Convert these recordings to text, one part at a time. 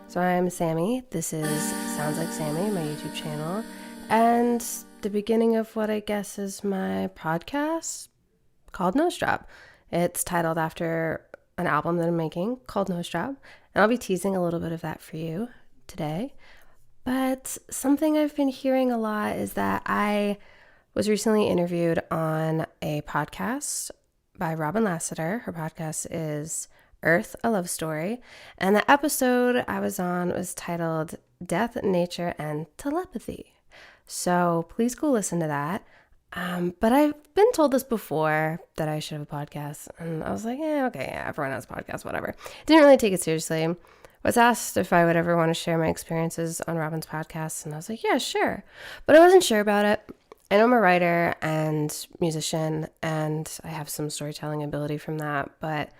So I'm Sammy. This is Sounds Like Sammy, my YouTube channel, and the beginning of what I guess is my podcast called Nose Job. It's titled after an album that I'm making called Nose Job, and I'll be teasing a little bit of that for you today. But something I've been hearing a lot is that I was recently interviewed on a podcast by Robin Lasseter. Her podcast is Earth, a Love Story. And the episode I was on was titled Death, Nature, and Telepathy. So please go listen to that. But I've been told this before that I should have a podcast. And I was like, everyone has a podcast, whatever. Didn't really take it seriously. Was asked if I would ever want to share my experiences on Robin's podcast. And I was like, yeah, sure. But I wasn't sure about it. I know I'm a writer and musician, and I have some storytelling ability from that. But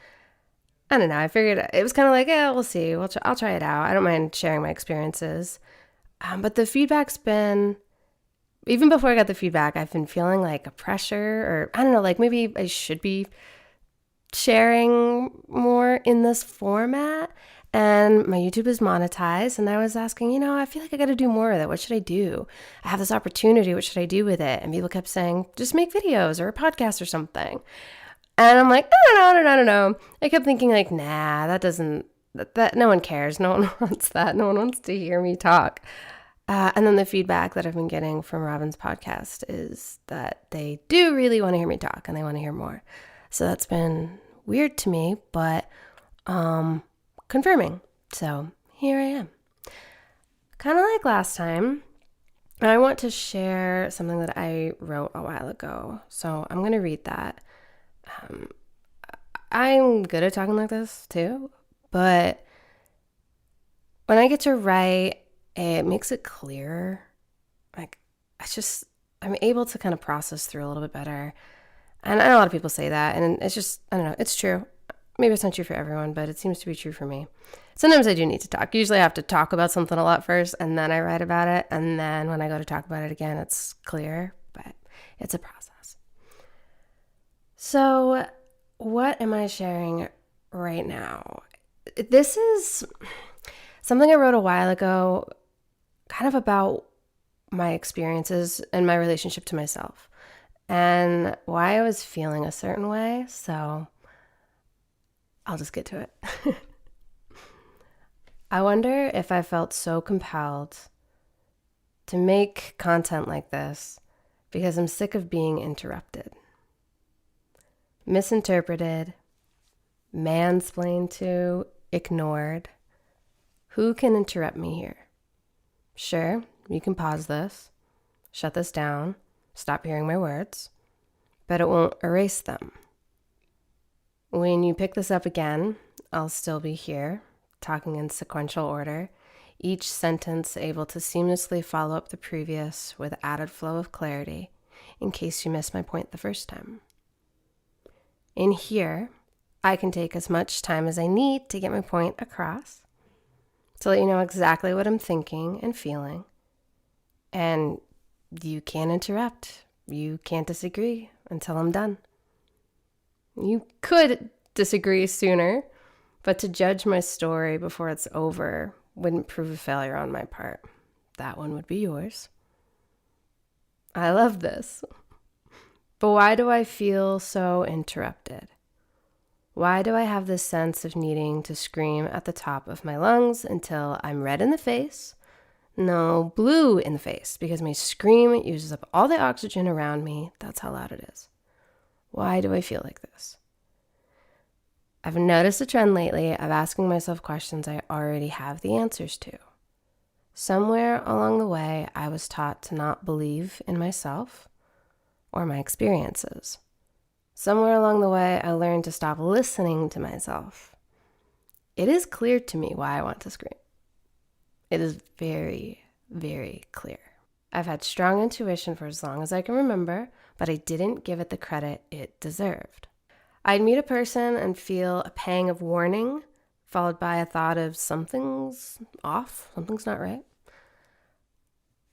I don't know. I figured it was kind of like, yeah, we'll see. I'll try it out. I don't mind sharing my experiences. But the feedback's been, even before I got the feedback, I've been feeling like a pressure, or I don't know, like maybe I should be sharing more in this format. And my YouTube is monetized, and I was asking, I feel like I got to do more of that. What should I do? I have this opportunity. What should I do with it? And people kept saying, just make videos or a podcast or something. And I'm like, I don't know. I kept thinking like, nah, that no one cares. No one wants that. No one wants to hear me talk. And then the feedback that I've been getting from Robin's podcast is that they do really want to hear me talk and they want to hear more. So that's been weird to me, but confirming. So here I am. Kind of like last time, I want to share something that I wrote a while ago. So I'm going to read that. I'm good at talking like this too, but when I get to write, it makes it clearer. Like, I'm able to kind of process through a little bit better. And I know a lot of people say that, and it's just, I don't know, it's true. Maybe it's not true for everyone, but it seems to be true for me. Sometimes I do need to talk. Usually I have to talk about something a lot first, and then I write about it. And then when I go to talk about it again, it's clear, but it's a process. So what am I sharing right now? This is something I wrote a while ago, kind of about my experiences and my relationship to myself and why I was feeling a certain way. So I'll just get to it. I wonder if I felt so compelled to make content like this because I'm sick of being interrupted, misinterpreted, mansplained to, ignored. Who can interrupt me here? Sure, you can pause this, shut this down, stop hearing my words, but it won't erase them. When you pick this up again, I'll still be here, talking in sequential order, each sentence able to seamlessly follow up the previous with added flow of clarity, in case you missed my point the first time. In here, I can take as much time as I need to get my point across, to let you know exactly what I'm thinking and feeling. And you can't interrupt. You can't disagree until I'm done. You could disagree sooner, but to judge my story before it's over wouldn't prove a failure on my part. That one would be yours. I love this. But why do I feel so interrupted? Why do I have this sense of needing to scream at the top of my lungs until I'm red in the face? No, blue in the face, because my scream uses up all the oxygen around me. That's how loud it is. Why do I feel like this? I've noticed a trend lately of asking myself questions I already have the answers to. Somewhere along the way, I was taught to not believe in myself or my experiences. Somewhere along the way, I learned to stop listening to myself. It is clear to me why I want to scream. It is very, very clear. I've had strong intuition for as long as I can remember, but I didn't give it the credit it deserved. I'd meet a person and feel a pang of warning, followed by a thought of something's off, something's not right.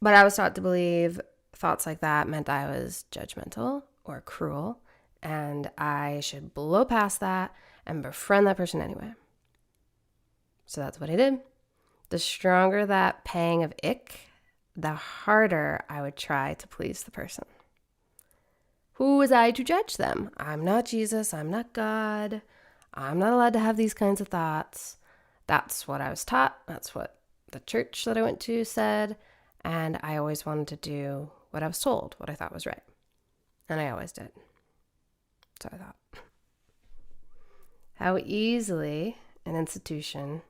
But I was taught to believe thoughts like that meant I was judgmental or cruel, and I should blow past that and befriend that person anyway. So that's what I did. The stronger that pang of ick, the harder I would try to please the person. Who was I to judge them? I'm not Jesus. I'm not God. I'm not allowed to have these kinds of thoughts. That's what I was taught. That's what the church that I went to said. And I always wanted to do what I was told, what I thought was right. And I always did. So I thought. How easily an institution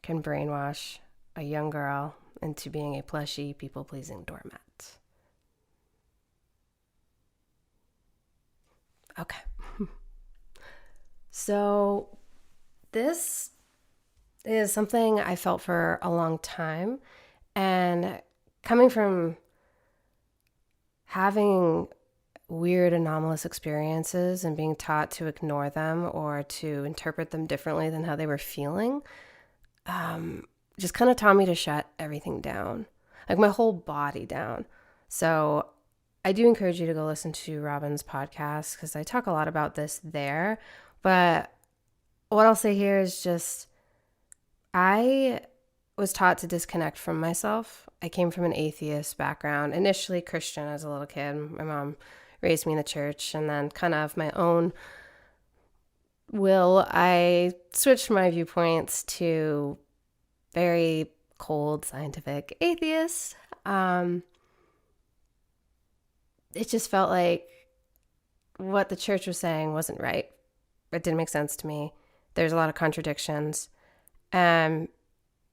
can brainwash a young girl into being a plushy, people-pleasing doormat. Okay. So this is something I felt for a long time. And coming from having weird, anomalous experiences and being taught to ignore them or to interpret them differently than how they were feeling, just kind of taught me to shut everything down, like my whole body down. So I do encourage you to go listen to Robin's podcast because I talk a lot about this there. But what I'll say here is just I was taught to disconnect from myself. I came from an atheist background, initially Christian as a little kid. My mom raised me in the church, and then kind of my own will, I switched my viewpoints to very cold scientific atheist. It just felt like what the church was saying wasn't right. It didn't make sense to me. There's a lot of contradictions. I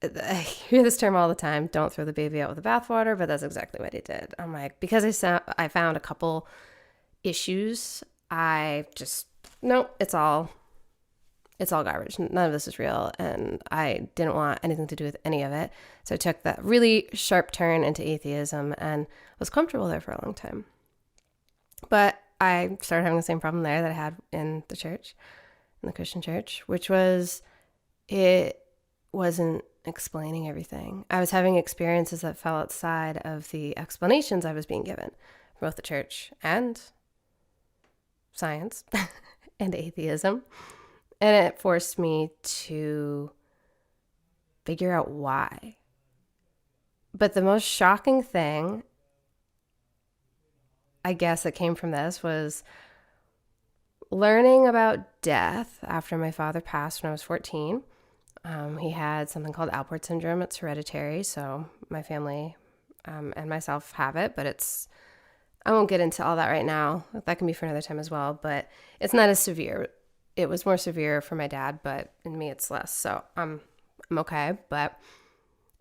hear this term all the time, don't throw the baby out with the bathwater, but that's exactly what he did. I'm like, because I found a couple issues, I just, nope, it's all garbage. None of this is real, and I didn't want anything to do with any of it. So I took that really sharp turn into atheism and was comfortable there for a long time. But I started having the same problem there that I had in the church, in the Christian church, which was it wasn't explaining everything. I was having experiences that fell outside of the explanations I was being given from both the church and science and atheism. And it forced me to figure out why. But the most shocking thing, I guess, that came from this was learning about death after my father passed when I was 14. He had something called Alport syndrome. It's hereditary, so my family and myself have it, but I won't get into all that right now. That can be for another time as well, but it's not as severe. It was more severe for my dad, but in me it's less, so I'm okay. But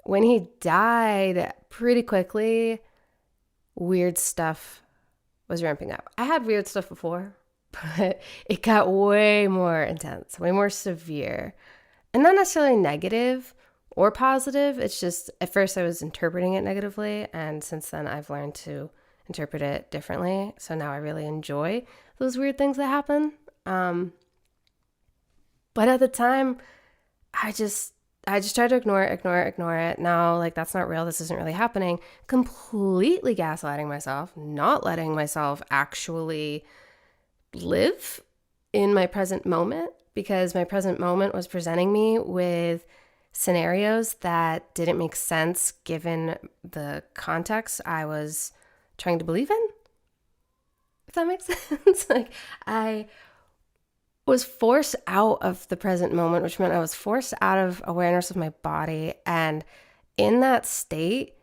when he died, pretty quickly, weird stuff was ramping up. I had weird stuff before, but it got way more intense, way more severe. And not necessarily negative or positive. It's just, at first I was interpreting it negatively, and since then I've learned to interpret it differently. So now I really enjoy those weird things that happen. But at the time, I just tried to ignore it. No, like, that's not real. This isn't really happening. Completely gaslighting myself, not letting myself actually live in my present moment, because my present moment was presenting me with scenarios that didn't make sense given the context I was trying to believe in. If that makes sense. Like, I was forced out of the present moment, which meant I was forced out of awareness of my body. And in that state,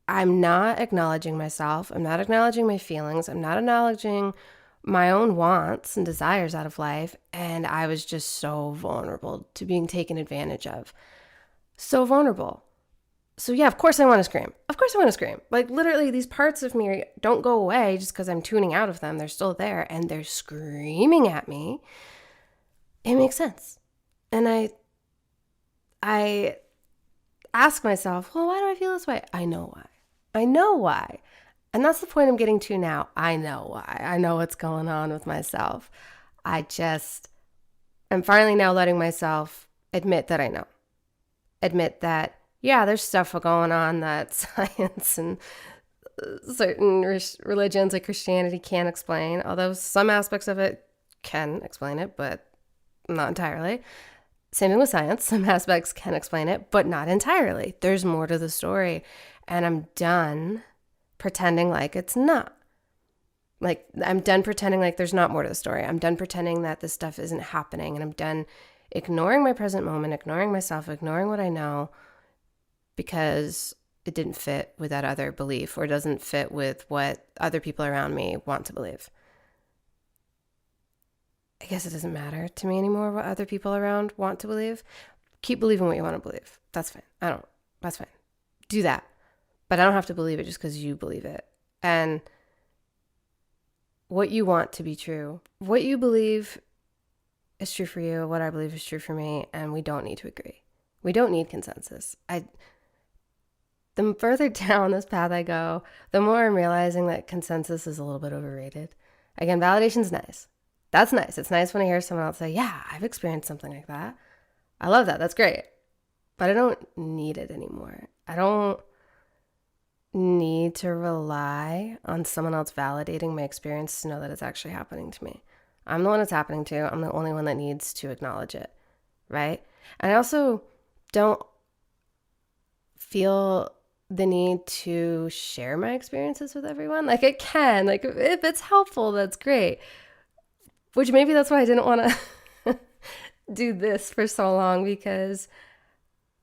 I'm not acknowledging myself. I'm not acknowledging my feelings. I'm not acknowledging my own wants and desires out of life. And I was just so vulnerable to being taken advantage of. So vulnerable. So yeah, of course I want to scream. Of course I want to scream. Like, literally, these parts of me don't go away just because I'm tuning out of them. They're still there and they're screaming at me. It makes sense. And I ask myself, well, why do I feel this way? I know why. And that's the point I'm getting to now. I know why. I know what's going on with myself. I'm finally now letting myself admit that I know. Admit that, yeah, there's stuff going on that science and certain religions like Christianity can't explain, although some aspects of it can explain it, but not entirely. Same thing with science. Some aspects can explain it, but not entirely. There's more to the story. And I'm done pretending like it's not. Like, I'm done pretending like there's not more to the story. I'm done pretending that this stuff isn't happening. And I'm done ignoring my present moment, ignoring myself, ignoring what I know because it didn't fit with that other belief or doesn't fit with what other people around me want to believe. I guess it doesn't matter to me anymore what other people around want to believe. Keep believing what you want to believe. That's fine. That's fine. Do that. But I don't have to believe it just because you believe it. And what you want to be true, what you believe is true for you, what I believe is true for me, and we don't need to agree. We don't need consensus. The further down this path I go, the more I'm realizing that consensus is a little bit overrated. Again, validation's nice. That's nice. It's nice when I hear someone else say, yeah, I've experienced something like that. I love that. That's great. But I don't need it anymore. I don't need to rely on someone else validating my experience to know that it's actually happening to me. I'm the one it's happening to. I'm the only one that needs to acknowledge it, right? And I also don't feel the need to share my experiences with everyone. Like, I can. Like, if it's helpful, that's great. Which maybe that's why I didn't want to do this for so long, because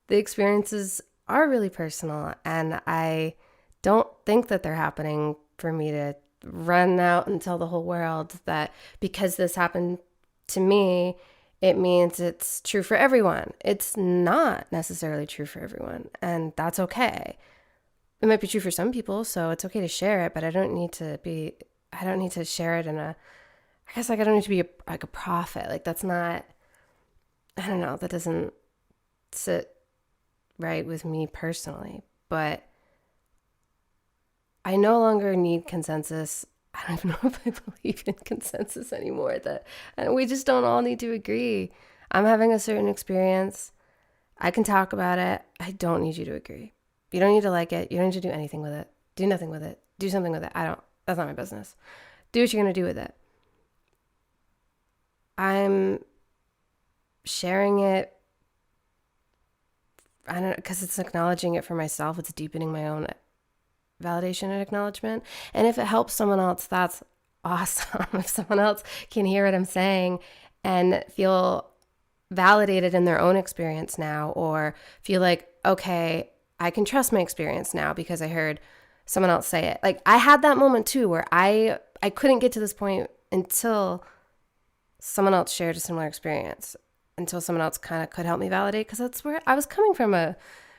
the experiences are really personal, and I don't think that they're happening for me to run out and tell the whole world that because this happened to me, it means it's true for everyone. It's not necessarily true for everyone, and that's okay. It might be true for some people, so it's okay to share it, but I don't need to share it in a, I guess, like, I don't need to be a prophet. Like, that's not, I don't know, that doesn't sit right with me personally. But I no longer need consensus. I don't even know if I believe in consensus anymore. And we just don't all need to agree. I'm having a certain experience. I can talk about it. I don't need you to agree. You don't need to like it. You don't need to do anything with it. Do nothing with it. Do something with it. That's not my business. Do what you're going to do with it. I'm sharing it, I don't know, because it's acknowledging it for myself. It's deepening my own validation and acknowledgement. And if it helps someone else, that's awesome. If someone else can hear what I'm saying and feel validated in their own experience now, or feel like, okay, I can trust my experience now because I heard someone else say it. Like, I had that moment too where I couldn't get to this point until someone else shared a similar experience, until someone else kind of could help me validate, because that's where I was coming from, a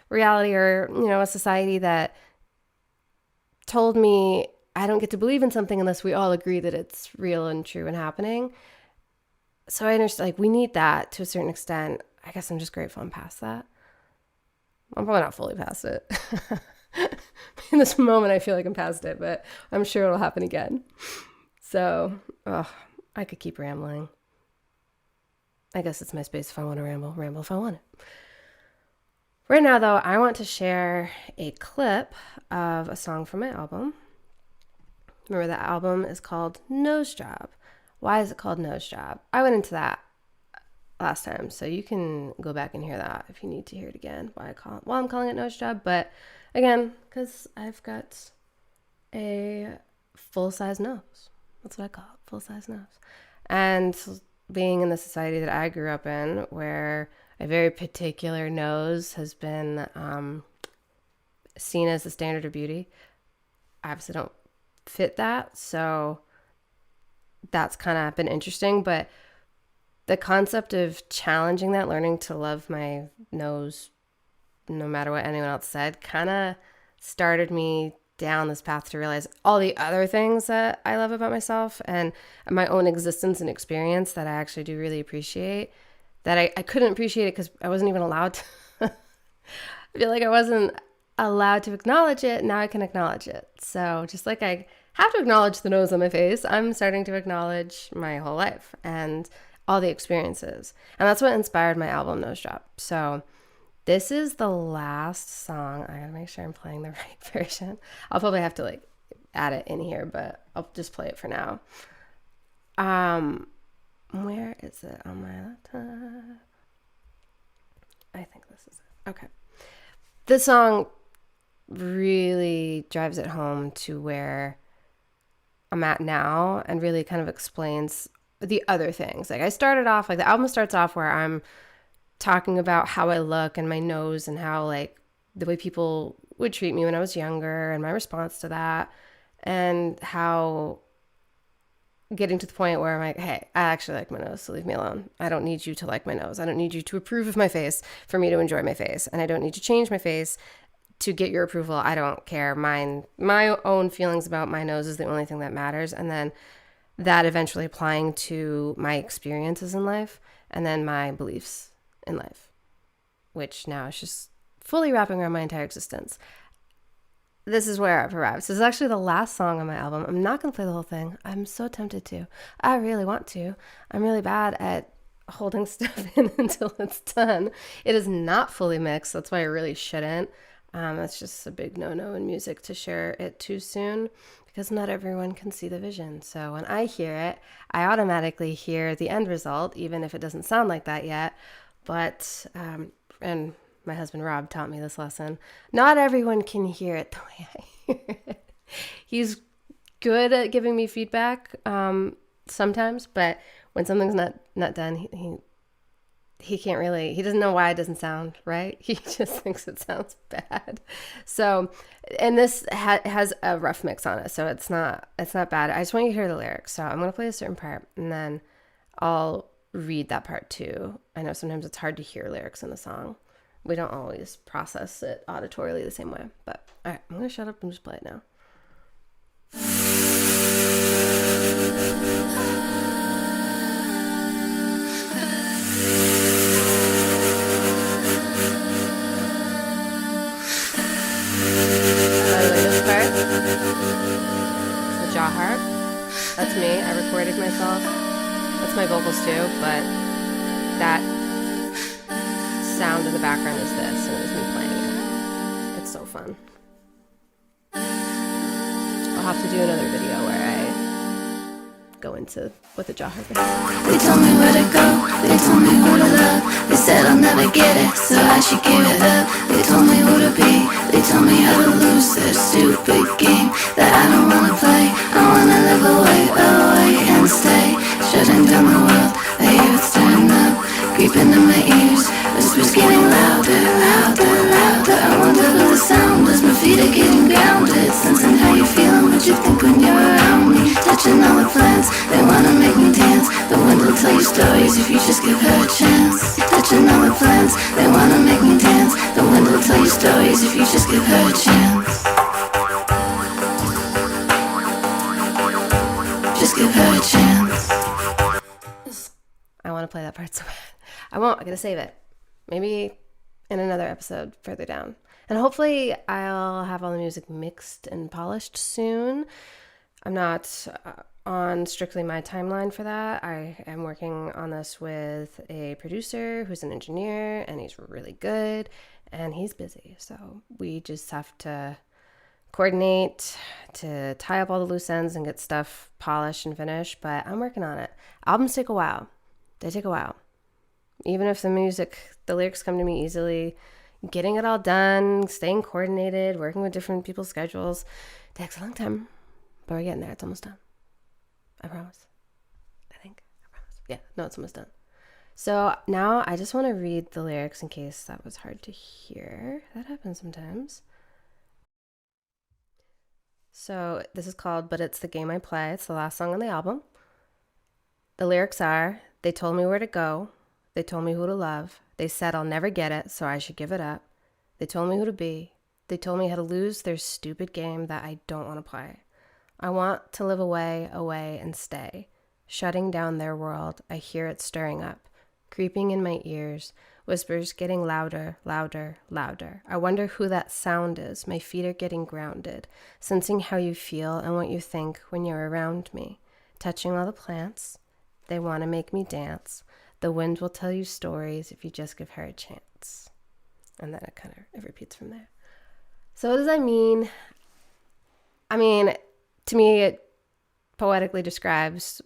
reality or, a society that told me I don't get to believe in something unless we all agree that it's real and true and happening. So I understand, like, we need that to a certain extent. I guess I'm just grateful I'm past that. I'm probably not fully past it. In this moment, I feel like I'm past it, but I'm sure it'll happen again. So, I could keep rambling. I guess it's my space. If I want to ramble if I want it. Right now, though, I want to share a clip of a song from my album. Remember, that album is called Nose Job. Why is it called Nose Job? I went into that last time, so you can go back and hear that if you need to hear it again. Why I'm calling it Nose Job, but again, because I've got a full-size nose. That's what I call it, full-size nose. And being in the society that I grew up in, where a very particular nose has been seen as the standard of beauty, I obviously don't fit that, so that's kind of been interesting. But the concept of challenging that, learning to love my nose no matter what anyone else said, kind of started me down this path to realize all the other things that I love about myself and my own existence and experience that I actually do really appreciate, that I couldn't appreciate it because I wasn't even allowed to. I feel like I wasn't allowed to acknowledge it. Now I can acknowledge it. So just like I have to acknowledge the nose on my face, I'm starting to acknowledge my whole life and all the experiences. And that's what inspired my album, Nose Job. So this is the last song. I gotta make sure I'm playing the right version. I'll probably have to add it in here, but I'll just play it for now. Where is it on my laptop? I think this is it. Okay. This song really drives it home to where I'm at now and really kind of explains the other things. Like I started off, like the album starts off where I'm talking about how I look and my nose and how like the way people would treat me when I was younger and my response to that, and how getting to the point where I'm like, hey, I actually like my nose, so leave me alone. I don't need you to like my nose. I don't need you to approve of my face for me to enjoy my face. And I don't need to change my face to get your approval. I don't care. My own feelings about my nose is the only thing that matters. And then that eventually applying to my experiences in life and then my beliefs in life, which now is just fully wrapping around my entire existence. This is where I've arrived. This is actually the last song on my album. I'm not going to play the whole thing. I'm so tempted to. I really want to. I'm really bad at holding stuff in until it's done. It is not fully mixed. That's why I really shouldn't. It's just a big no-no in music to share it too soon because not everyone can see the vision. So when I hear it, I automatically hear the end result, even if it doesn't sound like that yet. But, and my husband Rob taught me this lesson. Not everyone can hear it the way I hear it. He's good at giving me feedback sometimes, but when something's not done, he can't really, he doesn't know why it doesn't sound right. He just thinks it sounds bad. So, and this has a rough mix on it, so it's not bad. I just want you to hear the lyrics. So I'm going to play a certain part, and then I'll read that part too. I know sometimes it's hard to hear lyrics in a song. We don't always process it auditorily the same way. But all right, I'm going to shut up and just play it now. By the way, this part, the jaw harp, that's me. I recorded myself. That's my vocals too, but that sound in the background is this, and it was me playing it. It's so fun. I'll have to do another video where I go into what the jaw harp is. They told me where to go, they told me who to love. They said I'll never get it, so I should give it up. They told me who to be, they told me how to lose their stupid game that I don't wanna play. I wanna live away, and stay. Shutting down the world, I hear it stirring up, creeping in my ears. Whispers getting louder. I wonder who the sound is. My feet are getting grounded. Sensing how you're feeling, what you think when you're around me. Touching all the plants, they wanna make me dance. The wind will tell you stories if you just give her a chance. Touching all the plants, they wanna make me dance. The wind will tell you stories if you just give her a chance. Just give her a chance. I want to play that part so bad. I won't. I gotta save it. Maybe in another episode further down. And hopefully I'll have all the music mixed and polished soon. I'm not on strictly my timeline for that. I am working on this with a producer who's an engineer, and he's really good, and he's busy. So we just have to coordinate to tie up all the loose ends and get stuff polished and finished, but I'm working on it. Albums take a while. They take a while. Even if the lyrics come to me easily, getting it all done, staying coordinated, working with different people's schedules takes a long time. But we're getting there. It's almost done. I promise. I promise. Yeah, no, it's almost done. So now I just want to read the lyrics in case that was hard to hear. That happens sometimes. So this is called But It's the Game I Play. It's the last song on the album. The lyrics are, they told me where to go. They told me who to love. They said I'll never get it, so I should give it up. They told me who to be. They told me how to lose their stupid game that I don't want to play. I want to live away, and stay. Shutting down their world, I hear it stirring up. Creeping in my ears, whispers getting louder. I wonder who that sound is. My feet are getting grounded. Sensing how you feel and what you think when you're around me. Touching all the plants. They want to make me dance. The wind will tell you stories if you just give her a chance. And then it repeats from there. So what does that mean? I mean, to me, it poetically describes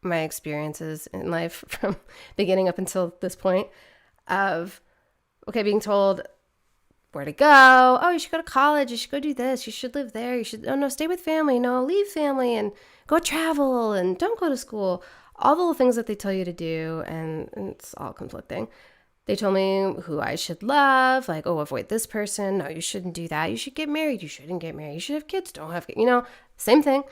my experiences in life from beginning up until this point. of, okay, being told where to go. Oh, you should go to college. You should go do this. You should live there. You should, oh no, stay with family. No, leave family and go travel and don't go to school. All the little things that they tell you to do, and it's all conflicting. They told me who I should love, like, oh, avoid this person. No, you shouldn't do that. You should get married. You shouldn't get married. You should have kids. Don't have kids. Same thing.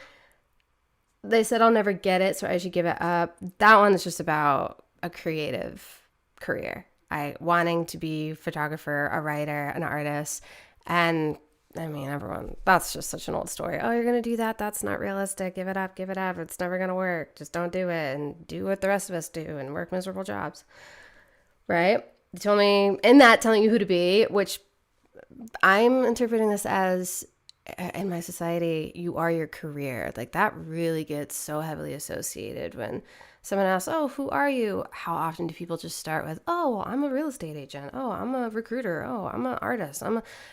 They said I'll never get it, so I should give it up. That one is just about a creative career. Wanting to be a photographer, a writer, an artist. And I mean, everyone, that's just such an old story. Oh, you're going to do that? That's not realistic. Give it up. Give it up. It's never going to work. Just don't do it and do what the rest of us do and work miserable jobs. Right? They told me in that telling you who to be, which I'm interpreting this as, in my society, you are your career. Like that really gets so heavily associated when someone asks, oh, who are you? How often do people just start with, oh, well, I'm a real estate agent. Oh, I'm a recruiter. Oh, I'm an artist.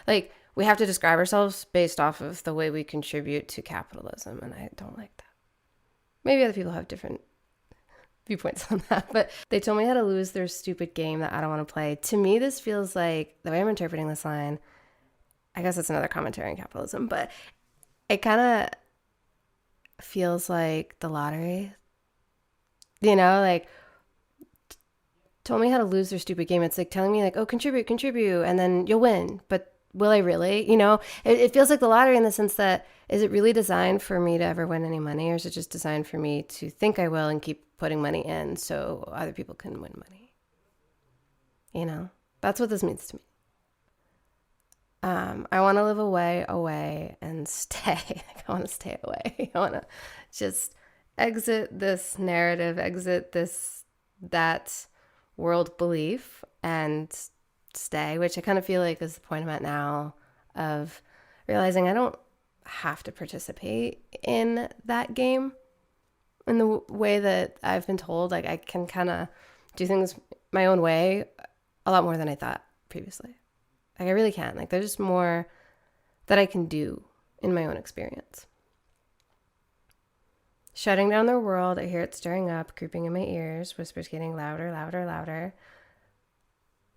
Like we have to describe ourselves based off of the way we contribute to capitalism. And I don't like that. Maybe other people have different viewpoints on that, but they told me how to lose their stupid game that I don't want to play. To me, this feels like, the way I'm interpreting this line, I guess it's another commentary on capitalism, but it kind of feels like the lottery, like told me how to lose their stupid game. It's like telling me like, oh, contribute, and then you'll win. But will I really? It feels like the lottery in the sense that, is it really designed for me to ever win any money, or is it just designed for me to think I will and keep putting money in so other people can win money? That's what this means to me. I want to live away and stay. I want to stay away. I want to just exit this narrative, exit that world belief and stay, which I kind of feel like is the point I'm at now of realizing I don't have to participate in that game in the way that I've been told. Like I can kind of do things my own way a lot more than I thought previously. Like I really can. Like there's more that I can do in my own experience. Shutting down their world, I hear it stirring up, creeping in my ears, whispers getting louder, louder, louder.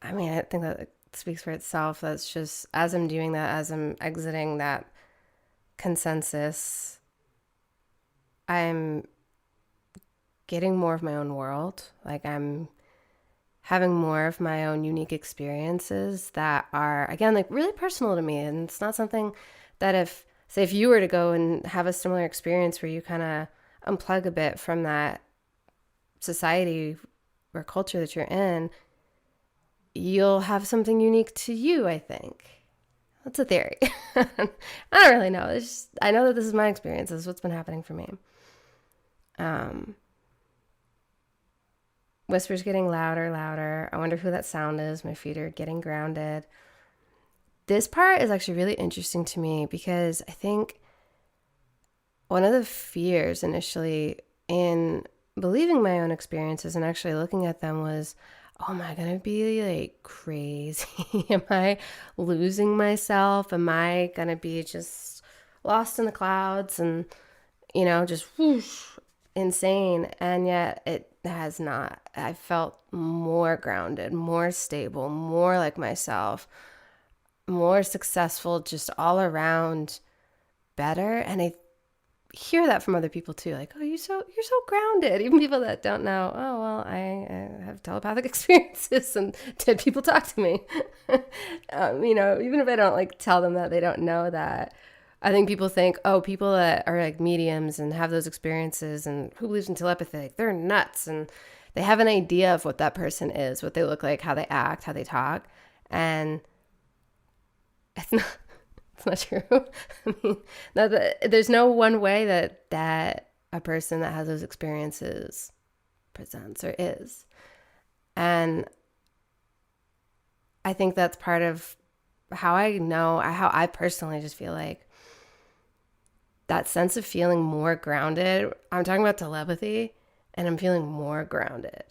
I mean, I think that speaks for itself. That's just, as I'm doing that, as I'm exiting that consensus, I'm getting more of my own world. Like I'm having more of my own unique experiences that are, again, like really personal to me. And it's not something that if you were to go and have a similar experience where you kind of unplug a bit from that society or culture that you're in, you'll have something unique to you, I think. That's a theory. I don't really know. I know that this is my experience. This is what's been happening for me. Whispers getting louder, louder. I wonder who that sound is. My feet are getting grounded. This part is actually really interesting to me because I think one of the fears initially in believing my own experiences and actually looking at them was, oh, am I going to be like crazy? Am I losing myself? Am I going to be just lost in the clouds and, just whoosh, insane? And yet it has not. I felt more grounded, more stable, more like myself, more successful, just all around better. And I hear that from other people too, like, oh, you're so grounded. Even people that don't know, oh well, I have telepathic experiences and dead people talk to me. Even if I don't like tell them that, they don't know that. I think people think, oh, people that are like mediums and have those experiences and who believes in telepathy, like, they're nuts, and they have an idea of what that person is, what they look like, how they act, how they talk, and it's not true. I mean, there's no one way that a person that has those experiences presents or is. And I think that's part of how I personally just feel like that sense of feeling more grounded. I'm talking about telepathy, and I'm feeling more grounded.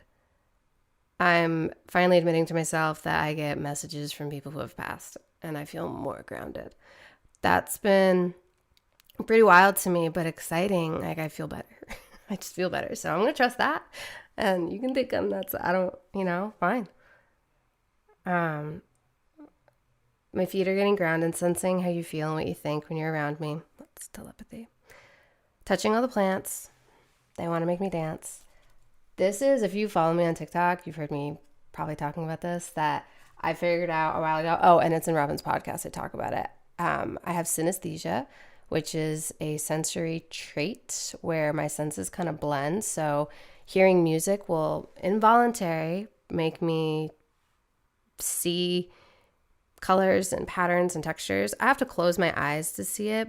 I'm finally admitting to myself that I get messages from people who have passed, and I feel more grounded. That's been pretty wild to me, but exciting. Like, I feel better. I just feel better. So I'm going to trust that. And you can think I'm nuts. I don't, fine. Um, my feet are getting grounded, sensing how you feel and what you think when you're around me. That's telepathy. Touching all the plants. They want to make me dance. This is, if you follow me on TikTok, you've heard me probably talking about this, that I figured out a while ago. Oh, and it's in Robin's podcast. I talk about it. I have synesthesia, which is a sensory trait where my senses kind of blend. So hearing music will involuntary make me see colors and patterns and textures. I have to close my eyes to see it,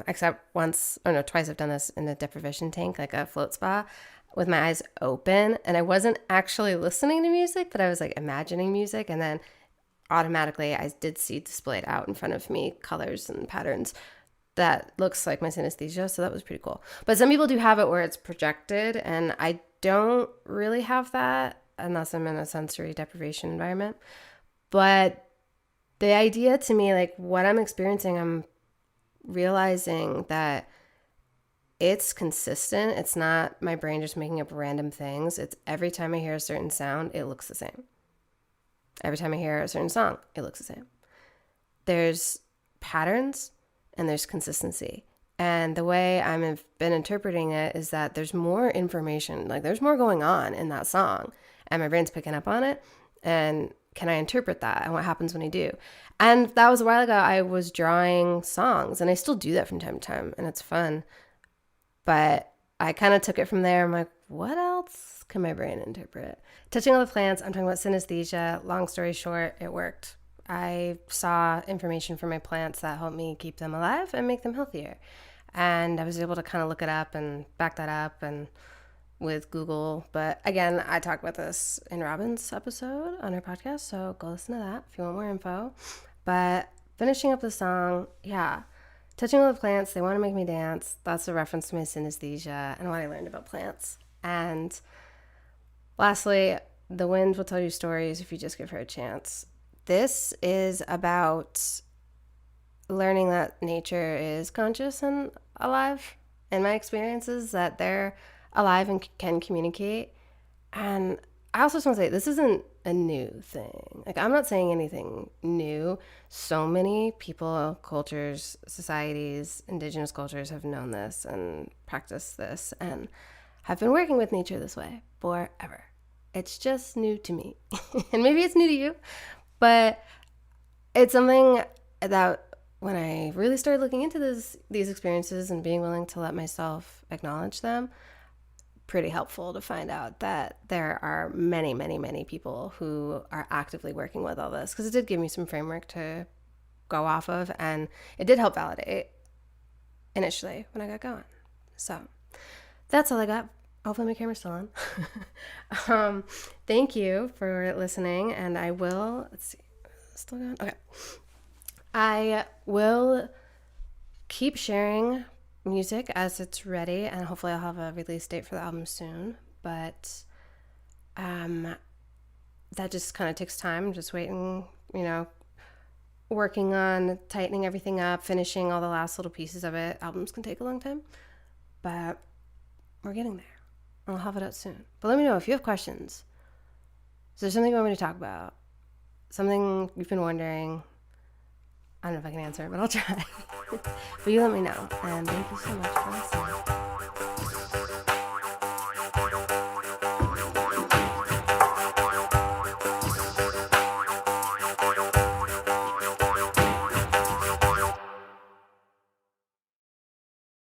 except once, or no, twice I've done this in a deprivation tank, like a float spa, with my eyes open. And I wasn't actually listening to music, but I was like imagining music. And then automatically I did see displayed out in front of me colors and patterns that looks like my synesthesia. So that was pretty cool. But some people do have it where it's projected, and I don't really have that unless I'm in a sensory deprivation environment. But the idea to me, like what I'm experiencing, I'm realizing that it's consistent. It's not my brain just making up random things. It's every time I hear a certain sound, it looks the same. Every time I hear a certain song, it looks the same. There's patterns and there's consistency. And the way I've been interpreting it is that there's more information, like there's more going on in that song, and my brain's picking up on it. And can I interpret that? And what happens when I do? And that was a while ago. I was drawing songs, and I still do that from time to time, and it's fun. But I kind of took it from there. I'm like, what else can my brain interpret? Touching all the plants, I'm talking about synesthesia. Long story short, it worked. I saw information from my plants that helped me keep them alive and make them healthier. And I was able to kind of look it up and back that up and with Google. But again, I talk about this in Robin's episode on her podcast, so go listen to that if you want more info. But finishing up the song, yeah. Touching all the plants, they want to make me dance. That's a reference to my synesthesia and what I learned about plants. And lastly, the wind will tell you stories if you just give her a chance. This is about learning that nature is conscious and alive. In my experiences, that they're alive and can communicate. And I also just want to say, this isn't a new thing. Like, I'm not saying anything new. So many people, cultures, societies, indigenous cultures have known this and practiced this and have been working with nature this way forever. It's just new to me. And maybe it's new to you, but it's something that when I really started looking into these experiences and being willing to let myself acknowledge them, pretty helpful to find out that there are many, many, many people who are actively working with all this, because it did give me some framework to go off of, and it did help validate initially when I got going. So that's all I got. Hopefully my camera's still on. Thank you for listening, and I will, let's see, still going? Okay. I will keep sharing music as it's ready, and hopefully I'll have a release date for the album soon. But that just kind of takes time, just waiting, working on tightening everything up, finishing all the last little pieces of it. Albums can take a long time, but we're getting there. I'll have it out soon. But let me know if you have questions. Is there something you want me to talk about? Something you've been wondering? I don't know if I can answer it, but I'll try. But you let me know. And thank you so much for listening.